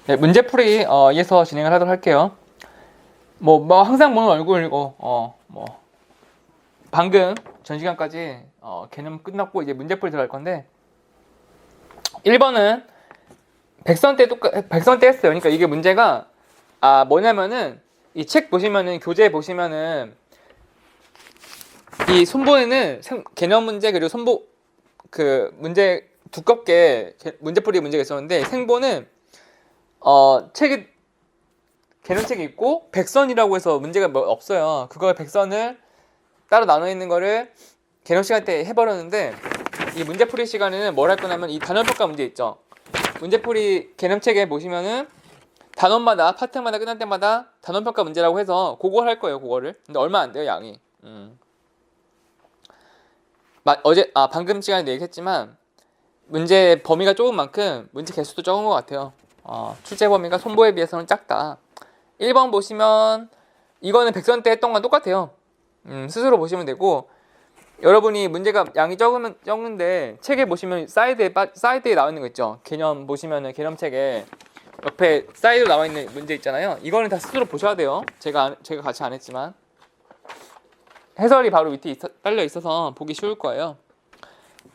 네, 문제풀이에서 진행을 하도록 할게요. 항상 보는 얼굴이고, 방금 전 시간까지 개념 끝났고 이제 문제풀이 들어갈 건데, 1번은 백선때 했어요. 그러니까 이게 문제가, 뭐냐면은, 이 책 보시면은, 교재 보시면은, 이 손보에는 개념 문제, 그리고 문제 두껍게 문제풀이 문제가 있었는데, 생보는 개념책이 있고 백선이라고 해서 문제가 없어요. 그걸 백선을 따로 나눠 있는 거를 개념 시간 때 해버렸는데, 이 문제풀이 시간에는 뭘 할 거냐면 이 단원평가 문제 있죠. 문제풀이 개념책에 보시면은 단원마다 파트마다 끝날 때마다 단원평가 문제라고 해서 그걸 할 거예요. 그거를. 근데 얼마 안 돼요, 양이. 방금 시간에 얘기했지만 문제 범위가 적은 만큼 문제 개수도 적은 것 같아요. 출제 범위가 손보에 비해서는 작다. 1번 보시면 이거는 백선 때 했던 건 똑같아요. 스스로 보시면 되고, 여러분이 문제가 양이 적는데 책에 보시면 사이드에 나와 있는 거 있죠. 개념 보시면은 개념책에 옆에 사이드로 나와 있는 문제 있잖아요. 이거는 다 스스로 보셔야 돼요. 제가 같이 안 했지만 해설이 바로 밑에 깔려 있어서 보기 쉬울 거예요.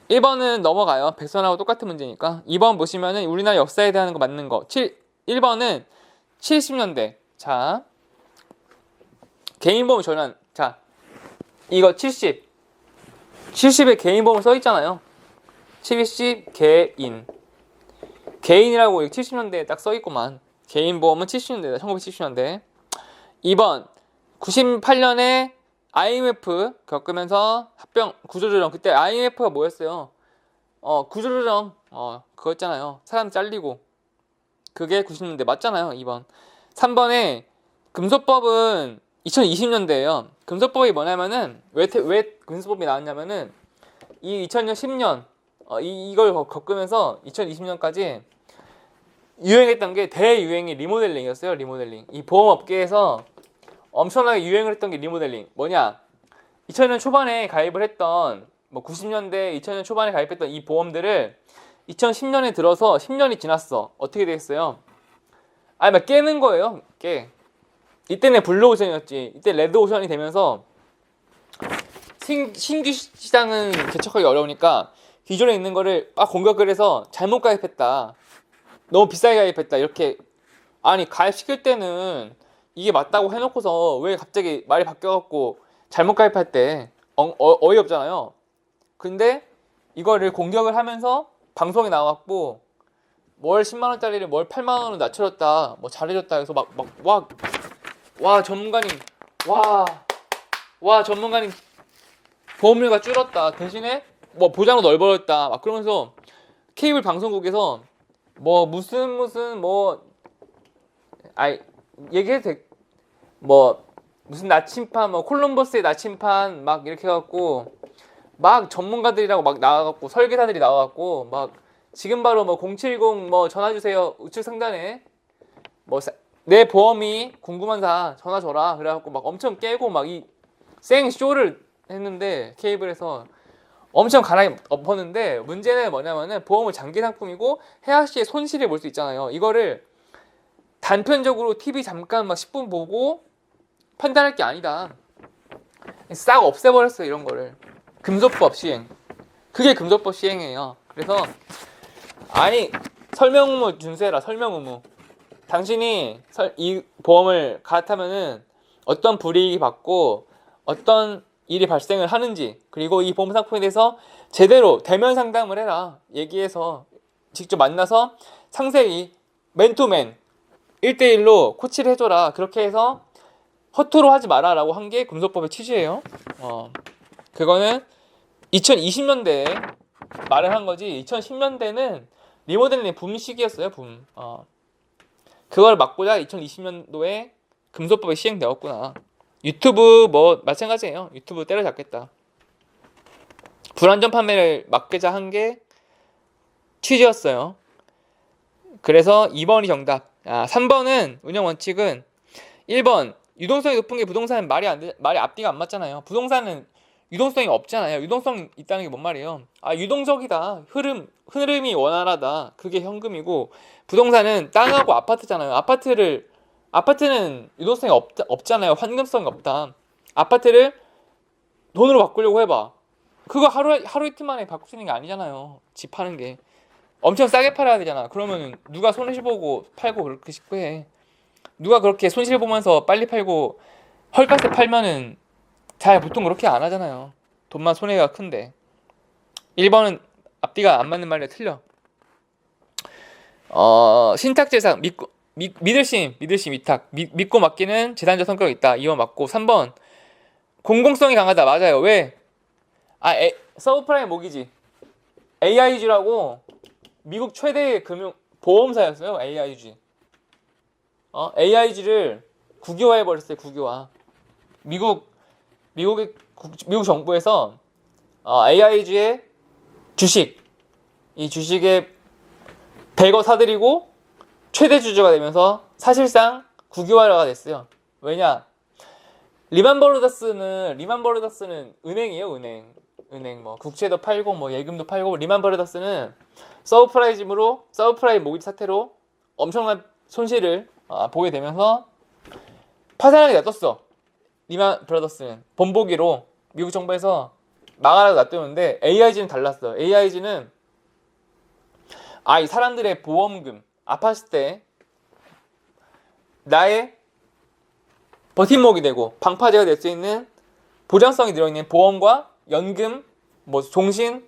1번은 넘어가요. 백선하고 똑같은 문제니까. 2번 보시면은 우리나라 역사에 대한 거 맞는 거. 1번은 70년대. 자, 개인보험 전환. 자, 이거 70에 개인보험 써 있잖아요. 70 개인이라고 70년대에 딱 써 있구만. 개인보험은 70년대다. 1970년대. 2번 98년에 IMF 겪으면서 구조조정. 그때 IMF가 뭐였어요? 구조조정. 그거 있잖아요. 사람 잘리고. 그게 90년대 맞잖아요. 2번. 3번에 금소법은 2020년대예요. 금소법이 뭐냐면은 왜 금소법이 나왔냐면은 이 2010년 이걸 겪으면서 2020년까지 유행했던 게 대유행이 리모델링이었어요. 리모델링. 이 보험업계에서 엄청나게 유행을 했던 게 리모델링. 뭐냐? 2000년 초반에 가입을 했던 90년대 2000년 초반에 가입했던 이 보험들을 2010년에 들어서 10년이 지났어. 어떻게 되겠어요? 깨는 거예요. 이때는 블루오션이었지. 이때 레드오션이 되면서 신규 시장은 개척하기 어려우니까 기존에 있는 거를 공격을 해서 잘못 가입했다. 너무 비싸게 가입했다. 이렇게. 아니, 가입시킬 때는 이게 맞다고 해놓고서 왜 갑자기 말이 바뀌어갖고 잘못 가입할 때 어이없잖아요. 근데 이거를 공격을 하면서 방송에 나와갖고 뭘 10만원짜리를 뭘 8만원으로 낮춰줬다, 잘해줬다 해서 전문가님 보험료가 줄었다, 대신에 보장도 넓어졌다 그러면서 케이블 방송국에서 얘기해도 돼. 무슨 나침판, 콜럼버스의 나침판 이렇게 해갖고 전문가들이라고 나와갖고 설계사들이 나와갖고 지금 바로 070 전화주세요 우측 상단에 내 보험이 궁금한 사 전화 줘라 그래갖고 엄청 깨고 이 생쇼를 했는데, 케이블에서 엄청 갈아엎었는데, 문제는 뭐냐면은 보험은 장기 상품이고 해악 시에 손실을 볼 수 있잖아요. 이거를 단편적으로 TV 잠깐 10분 보고 판단할 게 아니다. 싹 없애버렸어요. 이런 거를. 금소법 시행. 그게 금소법 시행이에요. 그래서 설명 의무 준수해라. 설명 의무. 당신이 이 보험을 갈아타면은 어떤 불이익이 받고 어떤 일이 발생을 하는지, 그리고 이 보험 상품에 대해서 제대로 대면 상담을 해라. 얘기해서 직접 만나서 상세히 맨투맨 1대1로 코치를 해줘라. 그렇게 해서 허투루 하지 마라 라고 한 게 금소법의 취지예요. 그거는 2020년대에 말을 한 거지, 2010년대는 리모델링 붐 시기였어요. 붐. 그걸 막고자 2020년도에 금소법이 시행되었구나. 유튜브 마찬가지예요. 유튜브 때려잡겠다. 불안전 판매를 막고자 한 게 취지였어요. 그래서 2번이 정답. 3번은 운영 원칙은 1번 유동성이 높은 게 부동산은 말이 앞뒤가 안 맞잖아요. 부동산은 유동성이 없잖아요. 유동성 있다는 게 뭔 말이에요? 아, 유동적이다. 흐름이 원활하다. 그게 현금이고, 부동산은 땅하고 아파트잖아요. 아파트는 유동성이 없잖아요. 환금성이 없다. 아파트를 돈으로 바꾸려고 해봐. 그거 하루 이틀 만에 바꿀 수 있는 게 아니잖아요. 집 파는 게. 엄청 싸게 팔아야 되잖아. 그러면 누가 손실보고 팔고 그렇게 싶고 해. 누가 그렇게 손실보면서 빨리 팔고 헐값에 팔면은 잘 보통 그렇게 안 하잖아요. 돈만 손해가 큰데. 1번은 앞뒤가 안 맞는 말이 틀려. 신탁재산 믿을심 위탁 믿고 맡기는 재산적 성격이 있다. 2번 맞고 3번 공공성이 강하다. 맞아요. 왜? 서브프라임 모기지 AIG라고 미국 최대의 보험사였어요. AIG. AIG를 국유화해버렸어요. 국유화. 미국 정부에서 AIG의 이 주식에 100억 사들이고 최대 주주가 되면서 사실상 국유화가 됐어요. 왜냐? 리만 버러더스는 은행이에요. 은행 뭐 국채도 팔고 뭐 예금도 팔고. 리만 버러더스는 서브프라임 모기지 사태로 엄청난 손실을 보게 되면서 파산하게 놔뒀어. 리만 브라더스는 본보기로 미국 정부에서 망하라고 놔두는데, AIG는 달랐어. AIG는 이 사람들의 보험금, 아팠을 때 나의 버팀목이 되고 방파제가 될 수 있는 보장성이 들어있는 보험과 연금, 뭐 종신,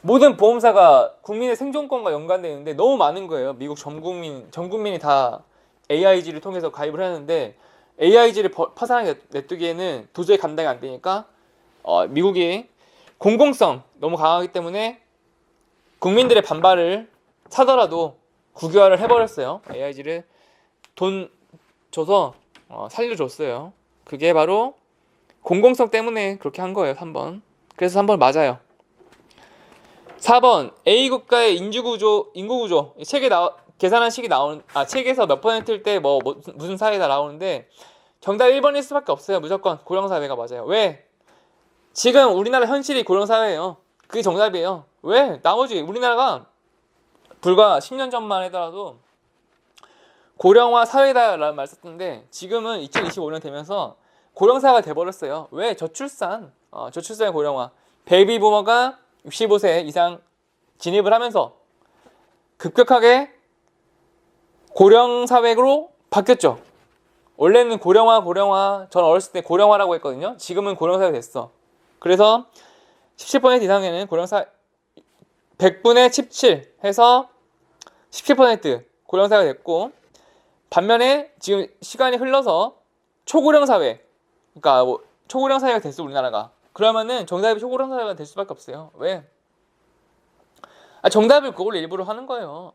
모든 보험사가 국민의 생존권과 연관되어 있는데 너무 많은 거예요. 미국 전 국민이 다 AIG를 통해서 가입을 하는데, AIG를 파산하게 냅두기에는 도저히 감당이 안 되니까 미국이 공공성 너무 강하기 때문에 국민들의 반발을 사더라도 국유화를 해버렸어요. AIG를 돈 줘서 살려줬어요. 그게 바로 공공성 때문에 그렇게 한 거예요. 3번. 그래서 3번 맞아요. 4번 A국가의 인구구조 계산한 식이 책에서 몇 퍼센트일 때 무슨 사회다 나오는데 정답 1번일 수밖에 없어요. 무조건 고령사회가 맞아요. 왜? 지금 우리나라 현실이 고령사회예요. 그게 정답이에요. 왜? 나머지 우리나라가 불과 10년 전만 하더라도 고령화 사회다라는 말 썼는데, 지금은 2025년 되면서 고령사회가 돼버렸어요. 왜? 저출산의 고령화. 베이비 부머가 65세 이상 진입을 하면서 급격하게 고령사회로 바뀌었죠. 원래는 고령화, 전 어렸을 때 고령화라고 했거든요. 지금은 고령사회가 됐어. 그래서 17% 이상에는 100분의 17 해서 17% 고령사회가 됐고, 반면에 지금 시간이 흘러서 초고령사회, 그러니까 초고령사회가 됐어, 우리나라가. 그러면은 정답이 초고령사회가 될 수밖에 없어요. 왜? 정답을 그걸 일부러 하는 거예요.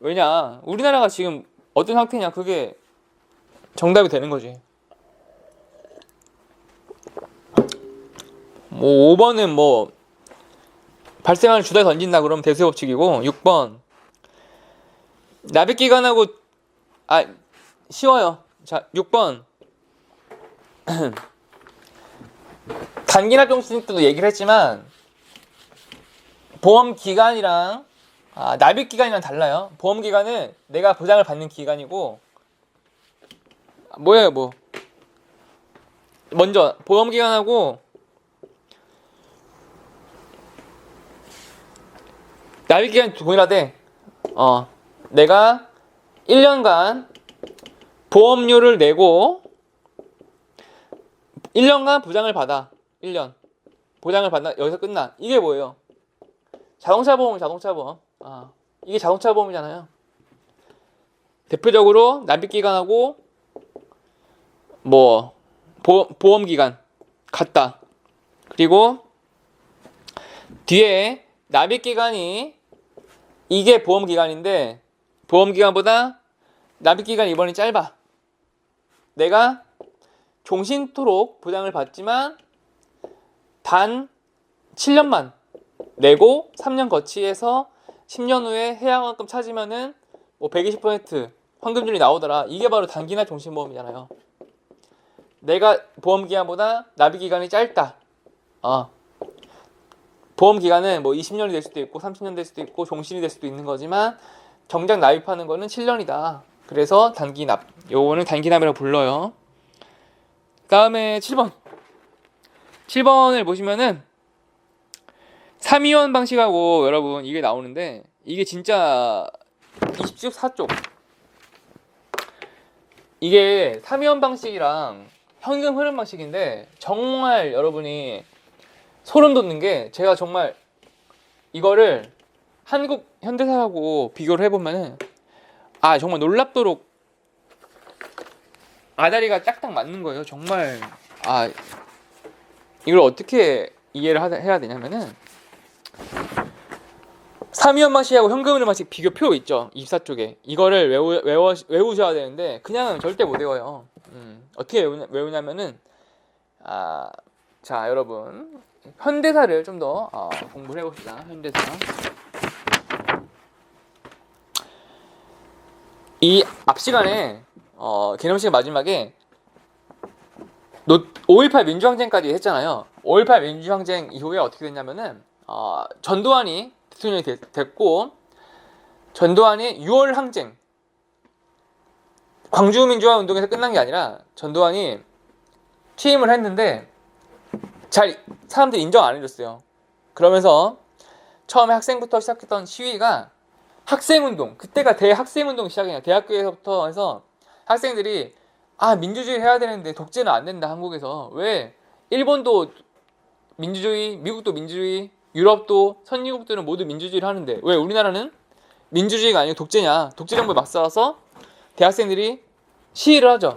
왜냐? 우리나라가 지금 어떤 상태냐, 그게 정답이 되는 거지. 뭐 5번은 발생하는 주다 던진다 그러면 대수의 법칙이고, 6번 납입기간하고 쉬워요. 자, 6번 단기납 종신 때도 얘기를 했지만 보험 기간이랑 납입 기간이랑 달라요. 보험 기간은 내가 보장을 받는 기간이고, 먼저 보험 기간하고 납입 기간이 동일하대. 내가 1년간 보험료를 내고 1년간 보장을 받아. 1년 보장을 받나, 여기서 끝나. 이게 뭐예요? 자동차 보험. 이게 자동차 보험이잖아요. 대표적으로 납입 기간하고 보험 기간 같다. 그리고 뒤에 납입 기간이 이게 보험 기간인데, 보험 기간보다 납입 기간 이번이 짧아. 내가 종신토록 보장을 받지만 단 7년만 내고 3년 거치해서 10년 후에 해양환급 찾으면은 120% 환급률이 나오더라. 이게 바로 단기납 종신보험이잖아요. 내가 보험 기간보다 납입 기간이 짧다. 보험 기간은 뭐 20년이 될 수도 있고 30년 될 수도 있고 종신이 될 수도 있는 거지만 정작 납입하는 거는 7년이다. 그래서 단기납. 요거는 단기납이라고 불러요. 다음에 7번. 7번을 보시면은 3위원 방식하고 여러분 이게 나오는데 이게 진짜 24쪽. 이게 3위원 방식이랑 현금 흐름 방식인데 정말 여러분이 소름 돋는 게 제가 정말 이거를 한국 현대사하고 비교를 해보면은 정말 놀랍도록 아다리가 딱딱 맞는 거예요. 정말 이걸 어떻게 이해를 해야 되냐면은 3위원 방식하고 현금 흐름 방식 비교표 있죠. 24쪽에 이거를 외우셔야 되는데 그냥 절대 못 외워요. 어떻게 외우냐면은 자 여러분 현대사를 좀 더 공부를 해봅시다. 현대사. 이 앞 시간에 개념식 마지막에 5.18 민주항쟁까지 했잖아요. 5.18 민주항쟁 이후에 어떻게 됐냐면은 전두환이 대통령이 됐고 전두환이 6월 항쟁 광주민주화 운동에서 끝난 게 아니라 전두환이 취임을 했는데 잘 사람들이 인정 안 해줬어요. 그러면서 처음에 학생부터 시작했던 시위가 학생운동, 그때가 대학생운동 시작이냐. 대학교에서부터 해서 학생들이 민주주의 해야 되는데 독재는 안 된다. 한국에서 왜 일본도 민주주의, 미국도 민주주의, 유럽도 선진국들은 모두 민주주의를 하는데 왜 우리나라는 민주주의가 아니고 독재냐. 독재 정부에 맞서서 대학생들이 시위를 하죠.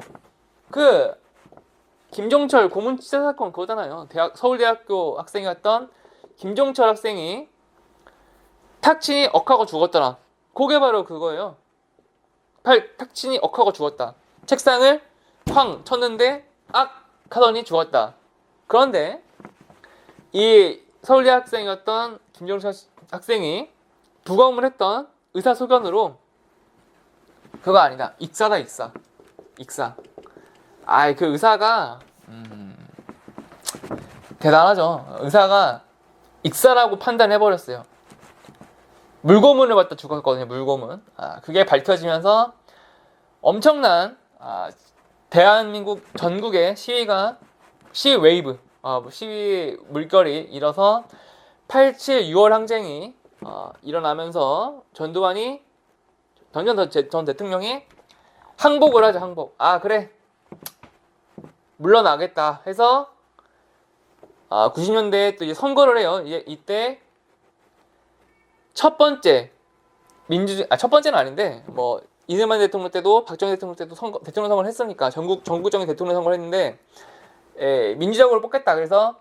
김종철 고문 치사 사건 그거잖아요. 서울대학교 학생이었던 김종철 학생이 탁친이 억하고 죽었더라. 그게 바로 그거예요. 탁친이 억하고 죽었다. 책상을 쾅 쳤는데 하더니 죽었다. 그런데 이 서울대 학생이었던 김종철 학생이 부검을 했던 의사소견으로 그거 아니다. 익사다 익사. 그 의사가 대단하죠. 의사가 익사라고 판단해버렸어요. 물고문을 받다 죽었거든요. 물고문. 그게 밝혀지면서 엄청난 대한민국 전국의 시위 웨이브, 시위 물결이 일어서 87 6월 항쟁이 일어나면서 전두환이 전 대통령이 항복을 하죠. 항복. 그래. 물러나겠다 해서 90년대에 또 이제 선거를 해요. 이때 첫 번째 첫 번째는 아닌데 뭐 이승만 대통령 때도 박정희 대통령 때도 대통령 선거를 했으니까 전국적인 대통령 선거를 했는데 민주적으로 뽑겠다. 그래서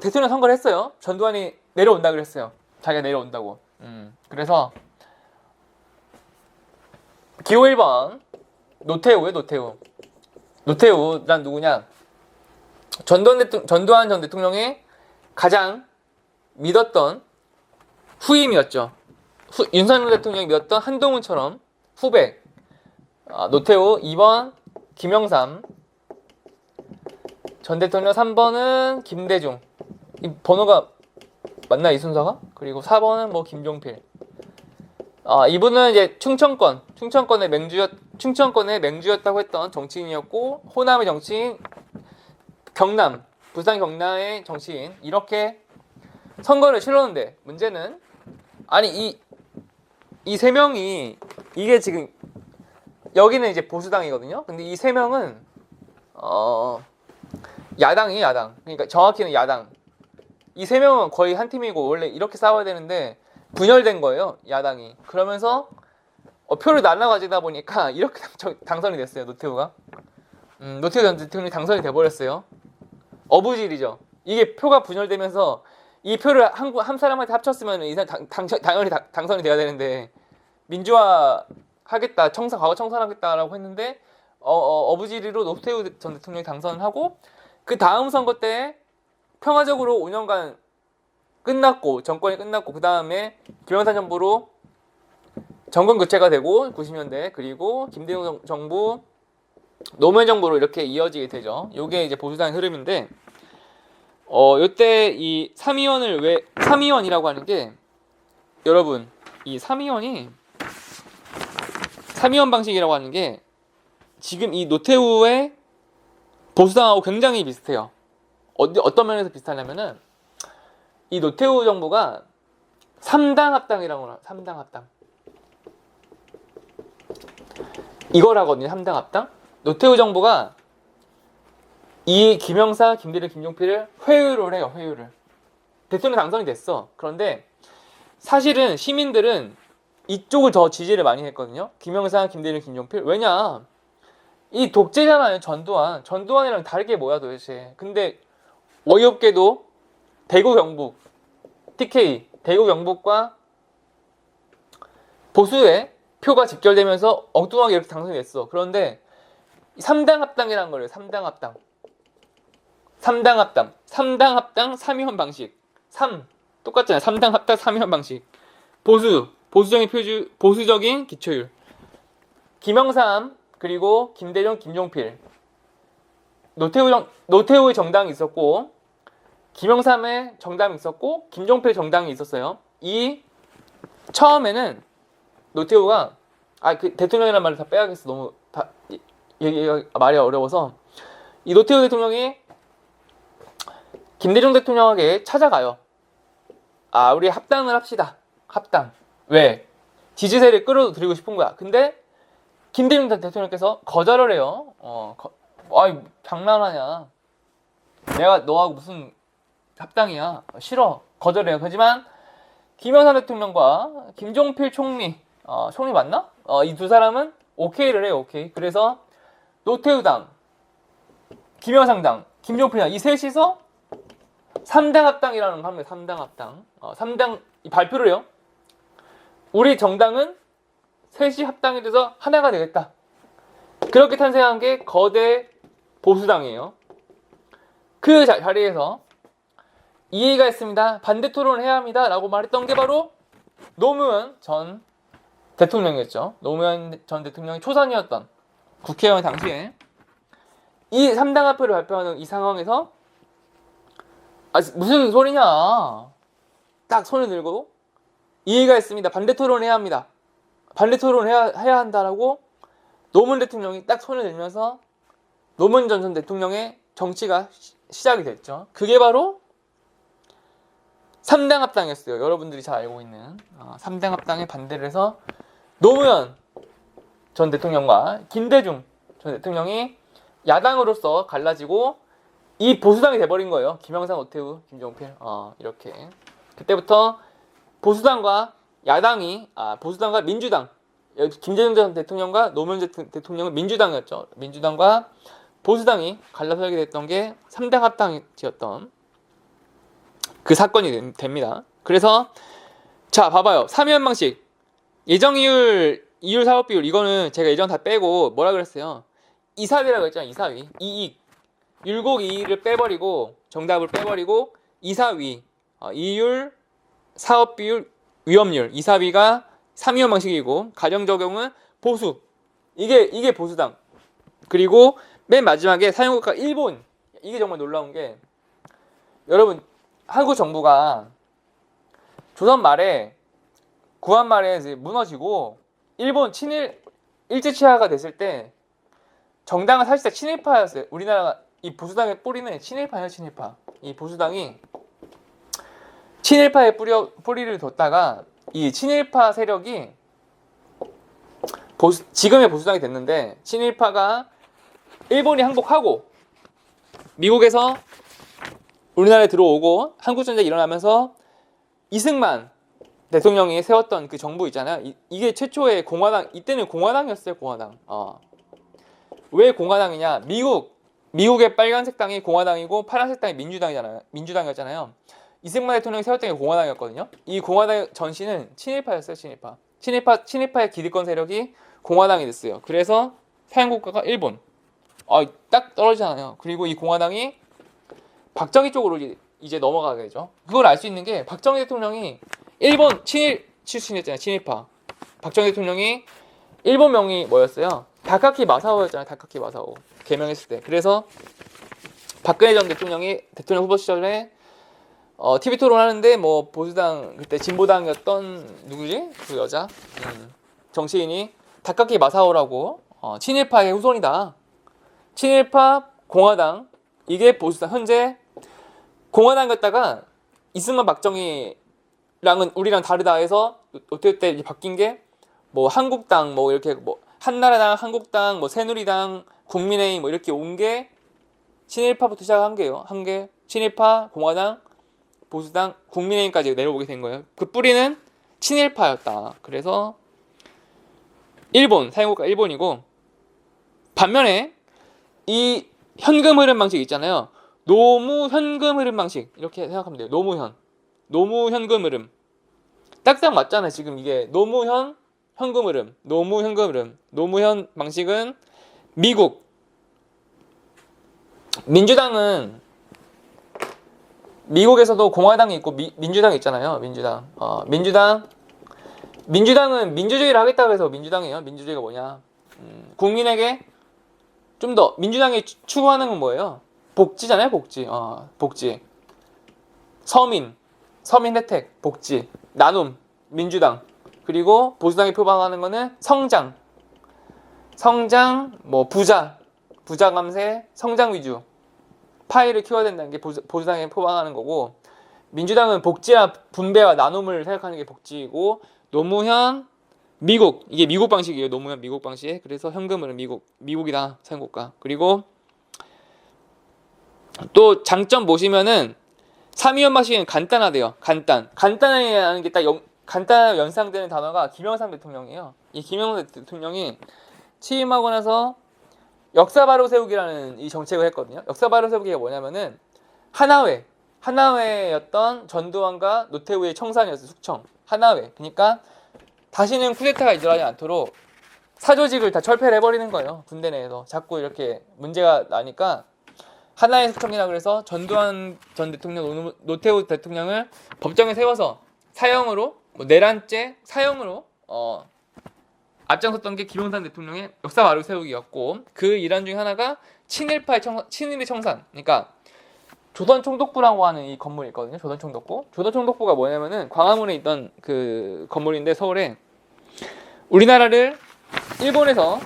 대통령 선거를 했어요. 전두환이 내려온다 그랬어요. 자기가 내려온다고. 그래서 기호 1번 노태우예요. 노태우란 누구냐? 전두환 전 대통령의 가장 믿었던 후임이었죠. 윤석열 대통령이 믿었던 한동훈처럼 후배. 노태우 2번 김영삼 전 대통령 3번은 김대중. 이 번호가 맞나 이 순서가? 그리고 4번은 뭐 김종필. 이분은 이제 충청권의 맹주였다고 했던 정치인이었고 호남의 정치인, 부산 경남의 정치인 이렇게 선거를 치렀는데 문제는 이 세 명이 이게 지금 여기는 이제 보수당이거든요. 근데 이 세 명은 야당이에요. 야당. 그러니까 정확히는 야당. 이 세 명은 거의 한 팀이고 원래 이렇게 싸워야 되는데 분열된 거예요. 야당이. 그러면서 표를 나눠 가지다 보니까 이렇게 당선이 됐어요. 노태우가. 노태우 전 대통령이 당선이 돼버렸어요. 어부질이죠. 이게 표가 분열되면서 이 표를 한 사람한테 합쳤으면 이 사람 당연히 당선이 돼야 되는데 민주화 하겠다, 과거 청산하겠다라고 했는데 어부지리로 노태우 전 대통령이 당선하고 그 다음 선거 때 평화적으로 5년간 정권이 끝났고 그 다음에 김영삼 정부로 정권 교체가 되고 90년대 그리고 김대중 정부 노무현 정부로 이렇게 이어지게 되죠. 요게 이제 보수당의 흐름인데, 요때 이 삼위원을 왜 삼위원이라고 하는 게, 여러분 이 삼위원 방식이라고 하는 게 지금 이 노태우의 보수당하고 굉장히 비슷해요. 어떤 면에서 비슷하냐면은 이 노태우 정부가 3당 합당이라고 하나, 3당 합당. 이걸 하거든요. 3당 합당. 노태우 정부가 이 김영사, 김대중, 김종필을 회유를 해요. 회유를. 대통령 당선이 됐어. 그런데 사실은 시민들은 이쪽을 더 지지를 많이 했거든요. 김영사, 김대중, 김종필. 왜냐? 이 독재잖아요. 전두환. 전두환이랑 다르게 뭐야 도대체. 근데 어이없게도 대구 경북 TK 대구 경북과 보수의 표가 직결되면서 엉뚱하게 이렇게 당선이 됐어. 그런데 3당 합당이라는 거예요. 3당 합당. 3당 합당. 3당 합당 3위원 방식. 3 똑같잖아요. 3당 합당 3위원 방식. 보수적인 기초율. 김영삼 그리고 김대중, 김종필. 노태우의 정당이 있었고, 김영삼의 정당이 있었고, 김종필 정당이 있었어요. 이 처음에는 노태우가 그 대통령이라는 말을 다 빼야겠어. 너무 다 얘기가 말이 어려워서. 이 노태우 대통령이 김대중 대통령에게 찾아가요. 우리 합당을 합시다. 합당. 왜? 지지세를 끌어들이고 싶은 거야. 근데 김대중 대통령께서 거절을 해요. 장난하냐. 내가 너하고 무슨 합당이야. 싫어. 거절해요. 하지만 김영삼 대통령과 김종필 총리, 총리 맞나? 이 두 사람은 오케이를 해요. 오케이. 그래서 노태우당, 김영삼당, 김종필당 이 셋이서 3당 합당이라는 걸 합니다. 3당 합당. 3당 발표를 해요. 우리 정당은 셋이 합당이 돼서 하나가 되겠다. 그렇게 탄생한 게 거대 보수당이에요. 그 자리에서 이해가 있습니다. 반대 토론을 해야 합니다. 라고 말했던 게 바로 노무현 전 대통령이었죠. 노무현 전 대통령이 초선이었던 국회의원 당시에 이 3당 합표를 발표하는 이 상황에서 무슨 소리냐. 딱 손을 들고 이해가 있습니다. 반대 토론을 해야 합니다. 반대 토론을 해야 한다라고 노무현 대통령이 딱 손을 들면서 노무현 전 대통령의 정치가 시작이 됐죠. 그게 바로 3당 합당이었어요. 여러분들이 잘 알고 있는 3당 합당에 반대를 해서 노무현 전 대통령과 김대중 전 대통령이 야당으로서 갈라지고 이 보수당이 돼버린 거예요. 김영삼, 노태우, 김종필 이렇게. 그때부터 보수당과 야당이 보수당과 민주당, 김대중 전 대통령과 노무현 대통령은 민주당이었죠. 민주당과 보수당이 갈라서게 됐던 게 3당 합당이었던 그 사건이 됩니다. 그래서 자 봐봐요. 3위원 방식 예정이율, 이율 사업비율 이거는 제가 예전 다 빼고 뭐라 그랬어요. 이사위라고 했잖아요. 이사위. 이익. 율곡 이익을 빼버리고 정답을 빼버리고 이사위, 이율, 사업비율, 위험률. 이사위가 3위원 방식이고 가정 적용은 보수. 이게 보수당. 그리고 맨 마지막에 사용국가 일본. 이게 정말 놀라운 게 여러분 한국 정부가 조선 말에 구한 말에 이제 무너지고 일본 친일 일제치하가 됐을 때 정당은 사실상 친일파였어요. 우리나라가 이 보수당의 뿌리는 친일파예요. 친일파. 이 보수당이 친일파에 뿌리를 뒀다가 이 친일파 세력이 지금의 보수당이 됐는데 친일파가 일본이 항복하고 미국에서 우리나라에 들어오고 한국전쟁이 일어나면서 이승만 대통령이 세웠던 그 정부 있잖아요. 이게 최초의 공화당, 이때는 공화당이었어요. 공화당. 왜 공화당이냐? 미국의 빨간색 당이 공화당이고 파란색 당이 민주당이었잖아요. 이승만 대통령이 세웠던 게 공화당이었거든요. 이 공화당 전신은 친일파였어요. 친일파의 기득권 세력이 공화당이 됐어요. 그래서 사용국가가 일본. 딱 떨어지잖아요. 그리고 이 공화당이 박정희 쪽으로 이제 넘어가게 되죠. 그걸 알 수 있는 게 박정희 대통령이 일본 친일 출신이었잖아요. 친일파. 박정희 대통령이 일본 명이 뭐였어요? 다카키 마사오였잖아요. 다카키 마사오 개명했을 때. 그래서 박근혜 전 대통령이 대통령 후보 시절에 TV 토론하는데 뭐 보수당 그때 진보당이었던 누구지? 그 여자 정치인이 다카키 마사오라고 친일파의 후손이다. 친일파 공화당 이게 보수당 현재 공화당이었다가 이승만 박정희랑은 우리랑 다르다 해서 어떻게 때 바뀐 게 뭐 한국당 뭐 이렇게 뭐 한나라당 한국당 뭐 새누리당 국민의힘 뭐 이렇게 온 게 친일파부터 시작한 게요. 한 게 친일파 공화당 보수당 국민의힘까지 내려오게 된 거예요. 그 뿌리는 친일파였다. 그래서 일본 사용국가 일본이고 반면에 이 현금 흐름 방식 있잖아요. 노무 현금 흐름 방식 이렇게 생각하면 돼요. 노무 현금 흐름 딱딱 맞잖아요. 지금 이게 노무현 현금 흐름 노무 현금 흐름 노무현 방식은 미국 민주당은 미국에서도 공화당이 있고 민주당이 있잖아요. 민주당은 민주주의를 하겠다고 해서 민주당이에요. 민주주의가 뭐냐? 국민에게 좀 더 민주당이 추구하는 건 뭐예요? 복지잖아요. 복지. 서민 혜택, 복지, 나눔, 민주당. 그리고 보수당이 표방하는 거는 성장, 뭐 부자 감세, 성장 위주. 파이를 키워야 된다는 게 보수당이 표방하는 거고 민주당은 복지와 분배와 나눔을 생각하는 게 복지이고 노무현 이게 미국 방식이에요. 노무현 미국 방식. 그래서 현금은 미국이다 사용국가. 그리고 또 장점 보시면은 삼위원 방식은 간단하대요. 간단하게 게 딱 간단하게 연상되는 단어가 김영삼 대통령이에요. 이 김영삼 대통령이 취임하고 나서 역사 바로 세우기라는 이 정책을 했거든요. 역사 바로 세우기가 뭐냐면은 하나회였던 전두환과 노태우의 청산이었어요. 숙청 하나회. 그러니까 다시는 쿠데타가 일어나지 않도록 사조직을 다 철폐를 해버리는 거예요. 군대 내에서 자꾸 이렇게 문제가 나니까 하나의 숙청이라 그래서 전두환 전 대통령, 노태우 대통령을 법정에 세워서 사형으로 내란죄 사형으로 앞장섰던 게 김영삼 대통령의 역사 바로 세우기였고 그 일환 중에 하나가 친일의 청산. 그러니까 조선총독부라고 하는 이 건물이 있거든요. 조선총독부가 뭐냐면은 광화문에 있던 그 건물인데 서울에 우리나라를 일본에서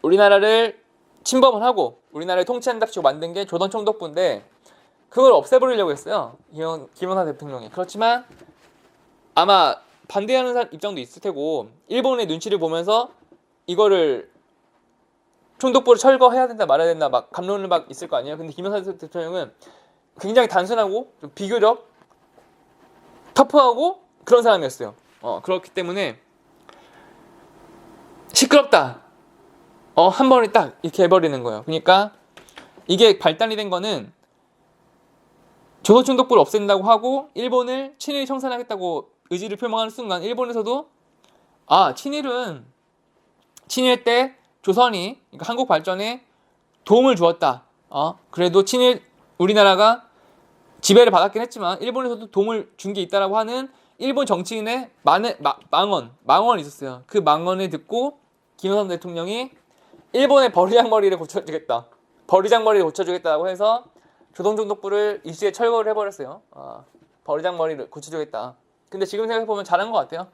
우리나라를 침범을 하고 우리나라를 통치한답시고 만든 게 조선총독부인데 그걸 없애버리려고 했어요. 김영삼 대통령이. 그렇지만 아마 반대하는 입장도 있을 테고 일본의 눈치를 보면서 이거를 총독부를 철거해야 된다 말아야 된다 막 감론을 막 있을 거 아니에요. 근데 김영삼 대통령은 굉장히 단순하고 좀 비교적 터프하고 그런 사람이었어요. 그렇기 때문에 시끄럽다. 한 번에 딱 이렇게 해버리는 거예요. 그러니까 이게 발단이 된 거는 조선총독부를 없앤다고 하고 일본을 친일 청산하겠다고 의지를 표명하는 순간 일본에서도 친일 때 조선이 그러니까 한국 발전에 도움을 주었다. 그래도 우리나라가 지배를 받았긴 했지만 일본에서도 도움을 준 게 있다라고 하는 일본 정치인의 망언이 있었어요. 그 망언을 듣고 김영삼 대통령이 일본의 버리장머리를 고쳐주겠다고 해서 조선총독부를 일시에 철거를 해버렸어요. 버리장머리를 고쳐주겠다. 근데 지금 생각해보면 잘한 것 같아요.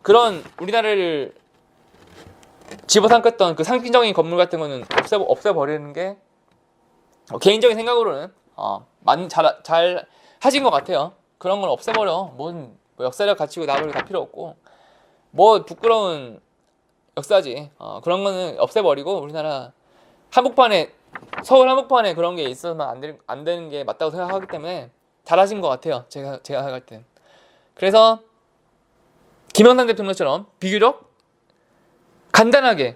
그런 우리나라를 집어삼켰던 그 상징적인 건물 같은 거는 없애버리는 게 개인적인 생각으로는 잘 하신 것 같아요. 그런 건 없애버려. 뭐 역사력 가치고 나발이고 다 필요 없고 뭐 부끄러운 역사지. 그런 거는 없애버리고 우리나라 서울 한복판에 그런 게 있으면 안 되는 게 맞다고 생각하기 때문에 잘하신 것 같아요. 제가 생각할 땐. 그래서 김영삼 대통령처럼 비교적 간단한 게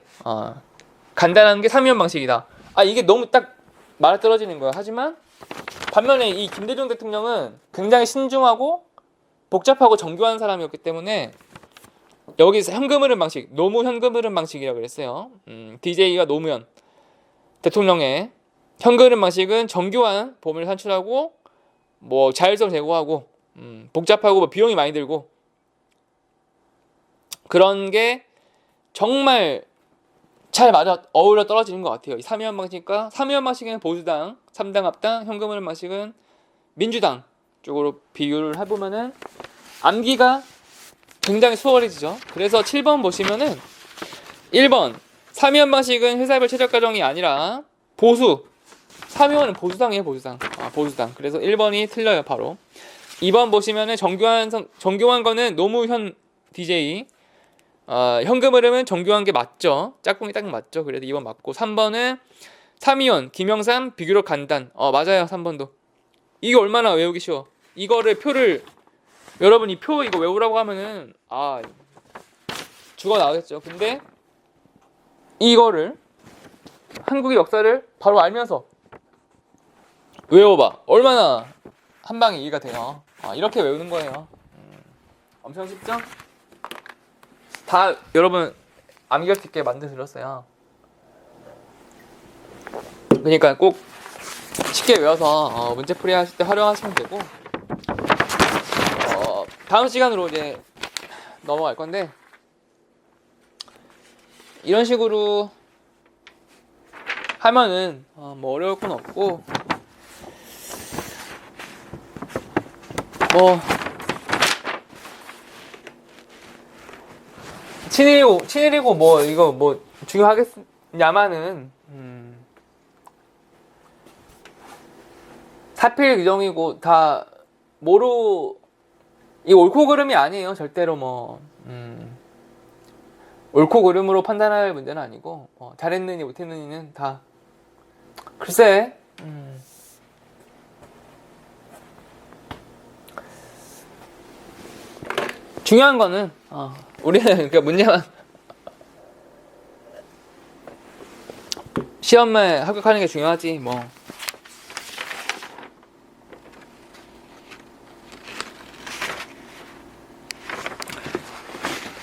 삼위원 방식이다. 이게 너무 딱 말아떨어지는 거야. 하지만 반면에 이 김대중 대통령은 굉장히 신중하고 복잡하고 정교한 사람이었기 때문에 여기서 현금 흐름 방식, 노무 현금 흐름 방식이라고 그랬어요. DJ가 노무현 대통령의 현금 흐름 방식은 정교한 범위를 산출하고 자율성 제고하고 복잡하고 비용이 많이 들고 그런 게 정말 잘 맞아 어울려 떨어지는 것 같아요. 이 3위원 방식과 3위원 방식은 보수당, 3당 합당, 현금흐름 방식은 민주당 쪽으로 비교를 해보면은 암기가 굉장히 수월해지죠. 그래서 7번 보시면은 1번 3위원 방식은 회사별 최저가정이 아니라 보수 3위원은 보수당이에요. 보수당. 그래서 1번이 틀려요. 바로 2번 보시면은 정교한 거는 노무현 DJ 현금 흐름은 정교한 게 맞죠. 짝꿍이 딱 맞죠. 그래도 2번 맞고 3번은 3위원 김영삼 비교력 간단. 맞아요. 3번도. 이게 얼마나 외우기 쉬워. 이거를 표를 여러분 이 표 이거 외우라고 하면은 죽어 나가겠죠. 근데 이거를 한국의 역사를 바로 알면서 외워봐. 얼마나 한 방에 이해가 돼요. 이렇게 외우는 거예요. 엄청 쉽죠? 다 여러분 암기할 수 있게 만들어 드렸어요. 그러니까 꼭 쉽게 외워서 문제풀이 하실 때 활용하시면 되고 다음 시간으로 이제 넘어갈 건데 이런 식으로 하면은 뭐 어려울 건 없고 뭐 친일이고 뭐 이거 뭐 중요하겠냐마는 사필 규정이고 다 이 옳고 그름이 아니에요. 절대로 뭐 옳고 그름으로 판단할 문제는 아니고 잘했느니 못했느니는 다 글쎄 중요한 거는 우리는 그러니까 문제만 시험에 합격하는 게 중요하지 뭐.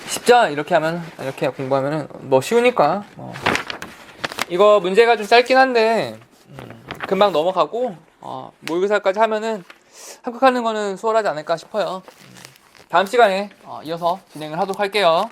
쉽죠? 이렇게 공부하면은 뭐 쉬우니까 이거 문제가 좀 짧긴 한데 금방 넘어가고 모의고사까지 하면은 합격하는 거는 수월하지 않을까 싶어요. 다음 시간에 이어서 진행을 하도록 할게요.